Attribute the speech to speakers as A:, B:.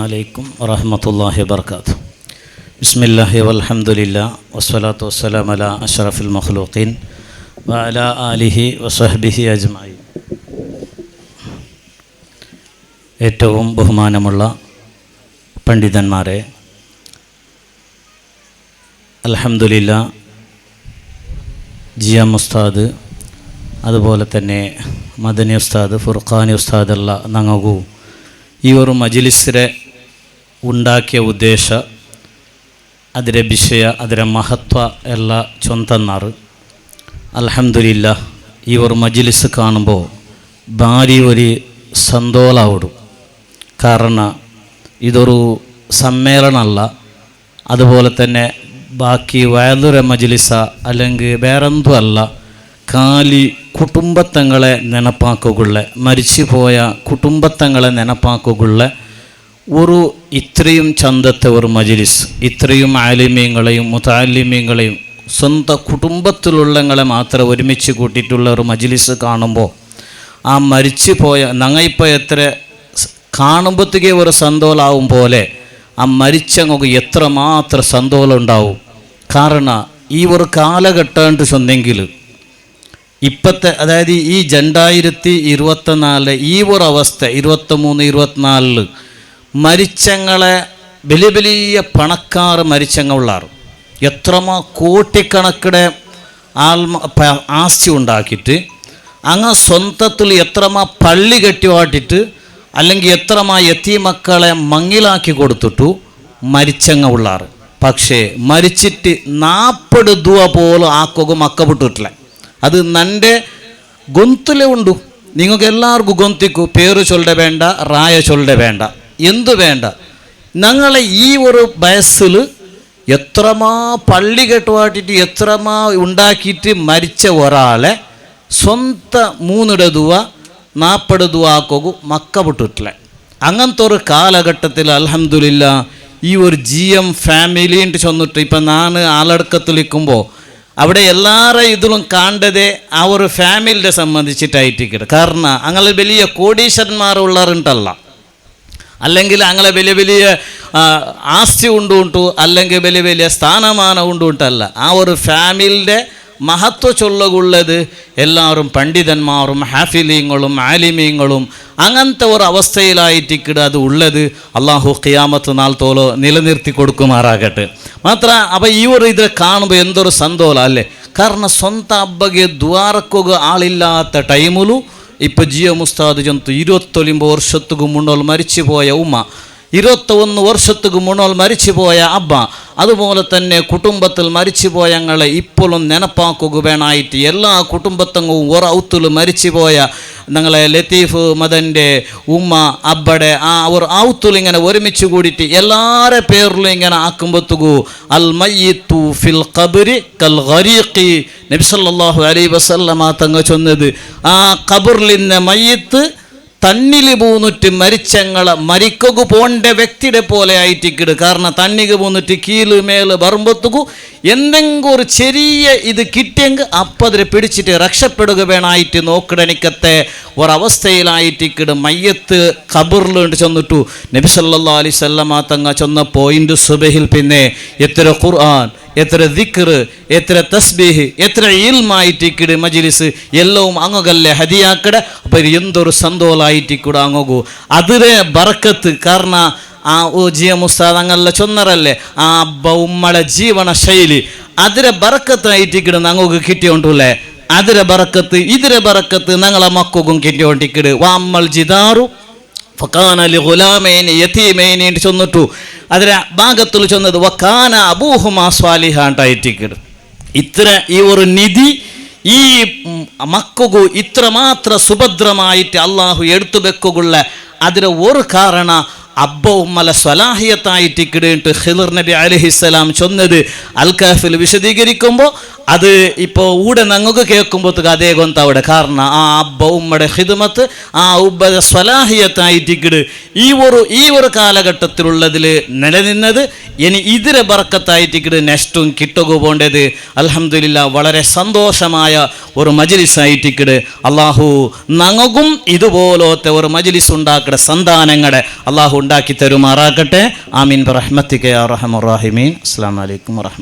A: അലൈക്കും വറഹ്മത്തുള്ളാഹി വബറകാതുഹു. ബിസ്മില്ലാഹി വൽഹംദുലില്ലാഹി വസ്സലാത്തു വസ്സലാമു അലാ അഷ്റഫിൽ മഖ്ലൂഖീൻ വഅലാ ആലിഹി വസഹ്ബിഹി അജ്മഈൻ. ഏറ്റവും ബഹുമാനമുള്ള പണ്ഡിതന്മാരെ, അൽഹംദുലില്ലാഹ് ജിഎം ഉസ്താദ്, അതുപോലെ തന്നെ മദനി ഉസ്താദ്, ഫുർഖാനി ഉസ്താദുള്ള ഞങ്ങൾക്കു ഈ ഒരു മജ്ലിസിനെ ഉണ്ടാക്കിയ ಉದ್ದೇಶ, ಅದರ ವಿಷಯ, ಅದರ ಮಹತ್ವ ಎಲ್ಲ ಚೊಂತన్నారు. ಅಲ್ಹಮ್ದುಲಿಲ್ಲಾಹ್ ಈ ഒരു മജ്ലിസ് കാണുമ്പോൾ ഭാരി ഒരു സന്തോഷാവിടും. കാരണം ഇതൊരു സമ്മേളനമല്ല, അതുപോലെ തന്നെ ബാക്കി വേറൊരു മജ്ലിസ അല്ലെങ്കിൽ വേറെന്തും അല്ല. കാലി കുടുംബത്തങ്ങളെ ನೆನಪಾಕುಗೊಳ್ಳ, മരിച്ചുപോയ കുടുംബത്തങ്ങളെ ನೆನಪಾಕುಗೊಳ್ಳ ഒരു ഇത്രയും ചന്തത്തെ ഒരു മജ്ലിസ്, ഇത്രയും ആലിമീങ്ങളെയും മുതഅല്ലിമീങ്ങളെയും സ്വന്തം കുടുംബത്തിലുള്ളങ്ങളെ മാത്രം ഒരുമിച്ച് കൂട്ടിയിട്ടുള്ള ഒരു മജ്ലിസ് കാണുമ്പോൾ ആ മരിച്ചു പോയ ഞങ്ങളിപ്പോൾ എത്ര കാണുമ്പോഴത്തേക്ക് ഒരു സന്തോഷമാവും പോലെ ആ മരിച്ചങ്ങൾക്ക് എത്രമാത്രം സന്തോഷം ഉണ്ടാവും. കാരണം ഈ ഒരു കാലഘട്ടം ചൊന്നെങ്കിൽ ഇപ്പോഴത്തെ, അതായത് ഈ 2024 ഈ ഒരു അവസ്ഥ 23, 24 മരിച്ചങ്ങളെ വലിയ വലിയ പണക്കാർ മരിച്ചങ്ങളുള്ളാറ് എത്രമാ കോടിക്കണക്കിടെ ആസ്തി ഉണ്ടാക്കിയിട്ട് അങ്ങ് സ്വന്തത്തിൽ എത്രമാ പള്ളി കെട്ടിവാട്ടിട്ട് അല്ലെങ്കിൽ എത്രമാ യതീമക്കളെ മങ്ങിലാക്കി കൊടുത്തിട്ടു മരിച്ചങ്ങളുള്ളാറ്. പക്ഷേ മരിച്ചിട്ട് 40 ദുവ പോലും ആക്കുക മക്കപ്പെട്ടിട്ടില്ല. അത് നൻ്റെ ഗൊന്തിലേ ഉണ്ടു. നിങ്ങൾക്ക് എല്ലാവർക്കും ഗൊന്തിക്കു പേര് ചൊല്ലെ വേണ്ട, റായ ചൊല്ലെ വേണ്ട, എന്തു വേണ്ട. ഞങ്ങളെ ഈ ഒരു വയസ്സിൽ എത്രമാ പള്ളി കെട്ടുവാട്ടിട്ട് എത്രമാ ഉണ്ടാക്കിയിട്ട് മരിച്ച ഒരാളെ സ്വന്തം 3 ദുവ 40 ദുവ ആക്കു മക്കപ്പെട്ടിട്ടില്ല. അങ്ങനത്തെ ഒരു കാലഘട്ടത്തിൽ അൽഹംദുലില്ലാഹ് ഈ ഒരു GM ഫാമിലിൻ്റെ ചൊന്നിട്ട് ഇപ്പം ഞാൻ ആളടക്കത്തിൽ നിൽക്കുമ്പോൾ അവിടെ എല്ലാവരും ഇതിലും കാണേണ്ടത് ആ ഒരു ഫാമിലിയെ സംബന്ധിച്ചിട്ടായിട്ട്. കാരണം അങ്ങനെ വലിയ കോടീശ്വരന്മാരുള്ളവരുണ്ടല്ല, അല്ലെങ്കിൽ അങ്ങനെ വലിയ വലിയ ആസ്തി ഉണ്ടുണ്ടു, അല്ലെങ്കിൽ വലിയ വലിയ സ്ഥാനമാനം ഉണ്ടുണ്ടല്ല. ആ ഒരു ഫാമിലിയുടെ മഹത്വ ചൊല്ലുള്ളത് എല്ലാവരും പണ്ഡിതന്മാരും ഹാഫിലീങ്ങളും ആലിമീങ്ങളും അങ്ങനത്തെ ഒരു അവസ്ഥയിലായിട്ടിക്കിട അത് ഉള്ളത്. അള്ളാഹു ഖിയാമത്ത് നാൾ തോലോ നിലനിർത്തി കൊടുക്കുമാറാകട്ടെ. മാത്രം അപ്പോൾ ഈ ഒരു ഇതിൽ കാണുമ്പോൾ എന്തൊരു സന്തോഷം അല്ലേ. കാരണം സ്വന്തം അബ്ബಗೆ ദ്വാരക്കുക ആളില്ലാത്ത ടൈമിലു ഇപ്പോൾ GM ഉസ്താദ് ജന്തു 29 വർഷത്തുക്ക് മുന്നോൾ മരിച്ചു പോയ ഉമ്മ, 21 വർഷത്തുക്ക് മുന്നോൾ മരിച്ചു പോയ അബ്ബ, അതുപോലെ തന്നെ കുടുംബത്തിൽ മരിച്ചു പോയ ഞങ്ങളെ ഇപ്പോഴും നെനപ്പാക്കുക വേണമായിട്ട് എല്ലാ കുടുംബത്തങ്ങവും ഒരൗത്തിൽ മരിച്ചു പോയ ഞങ്ങളെ ലത്തീഫ് മദൻ്റെ ഉമ്മ അബ്ബടെ ആ ഒരു ഔത്തിൽ ഇങ്ങനെ ഒരുമിച്ച് കൂടിയിട്ട് എല്ലാവരുടെ പേരിലും ഇങ്ങനെ ആക്കുമ്പോഴത്തേക്കു അൽ മയ്യിത്തു ഫിൽ ഖബ്രി കൽ ഗരീഖി, നബി സല്ലല്ലാഹു അലൈഹി വസല്ലമ തങ്ങ ചൊന്നത് ആ ഖബറിലിന്ന മയ്യിത്ത് തണ്ണിൽ പൂന്നിട്ട് മരിച്ചങ്ങളെ മരിക്കുക പോണ്ട വ്യക്തിയുടെ പോലെ ആയിട്ടിക്കിട്. കാരണം തണ്ണിക്ക് പൂന്നിട്ട് കീല് മേല് വരുമ്പോഴത്തേക്കു എന്തെങ്കിലും ഒരു ചെറിയ ഇത് കിട്ടിയെങ്കിൽ അപ്പം അതിനെ പിടിച്ചിട്ട് രക്ഷപ്പെടുക വേണമായിട്ട് നോക്കിടനിക്കത്തെ ഒരവസ്ഥയിലായിട്ടിക്കിട് മയ്യത്ത് ഖബറിലുണ്ട് ചെന്നിട്ടു. നബി സല്ലല്ലാഹു അലൈഹി വസല്ലമ തങ്ങ ചൊന്ന പോയിന്റ് സുബഹിൽ പിന്നെ എത്ര ഖുർആൻ, എത്ര ദിക്ർ, എത്ര തസ്ബീഹ്, എത്ര ഇൽമായിട്ടിക്കിട് മജ്ലിസ് എല്ലവും അങ്ങകല്ലേ ഹദിയാക്കട. അപ്പം എന്തൊരു സന്തോഷമായിട്ടിക്കൂട അങ്ങകു അതിരെ ബറക്കത്ത്. കാരണം ആ GM ഉസ്താദ് അങ്ങല്ല ചൊന്നറല്ലേ ആ അബ്ബ ഉമ്മളെ ജീവന ശൈലി അതിരെ ബറക്കത്തായിട്ടിക്കിട് ഞങ്ങൾക്ക് കിട്ടിയോണ്ടല്ലേ. അതിരെ ബറക്കത്ത് ഇതിരെ ബറക്കത്ത് ഞങ്ങളെ മക്കും കിട്ടിയോണ്ടിക്കിട്. വാമ്മൽ ജിദാറു ഫകാന ലിഗുലാമൈനി യതീമൈനി എന്ന് ചൊന്നിട്ടു അതിരെ ഭാഗത്തിൽ ചൊന്നത് വകാന അബൂഹുമാ സ്വാലിഹാണ്ടായിട്ടിക്കിട്. ഇത്ര ഈ ഒരു നിധി ഈ മക്കു ഇത്രമാത്ര സുഭദ്രമായിട്ട് അള്ളാഹു എടുത്തു വെക്കുള്ള അതിന് ഒരു കാരണ അബ്ബ ഉമ്മല സ്വലാഹിയത്തായിട്ടിക്കിടേട്ട് ഖിദർ നബി അലൈഹിസ്സലാം ചൊന്നത് അൽ കഹ്ഫിൽ വിശദീകരിക്കുമ്പോൾ അത് ഇപ്പോൾ ഊടെ ഞങ്ങൾക്ക് കേൾക്കുമ്പോഴത്തേക്ക് അതേ കൊന്ത അവിടെ. കാരണം ആ അബ്ബ ഉമ്മയുടെ ഖിദ്മത്ത് ആ ഉബ്ബയുടെ സ്വലാഹിയത്തായിട്ടിക്കിട് ഈ ഒരു കാലഘട്ടത്തിലുള്ളതിൽ നിലനിന്നത് ഇനി ഇതിരെ ബർക്കത്തായിട്ടിക്കിട് നെക്സ്റ്റും കിട്ടുക പോണ്ടത്. അൽഹംദുലില്ലാഹ് വളരെ സന്തോഷമായ ഒരു മജ്ലിസായിട്ടിക്കിട്. അള്ളാഹു ഞങ്ങൾക്കും ഇതുപോലത്തെ ഒരു മജ്ലിസ് ഉണ്ടാക്കണം. രക്ഷിതാക്കളുടെ സന്താനങ്ങളെ അള്ളാഹു ഉണ്ടാക്കി തരുമാറാകട്ടെ. ആമീൻ ബിറഹ്മതിക യാ അർഹമർ റഹീമീൻ. അസ്സലാമു അലൈക്കും വറഹ്മത്തുള്ളാഹി.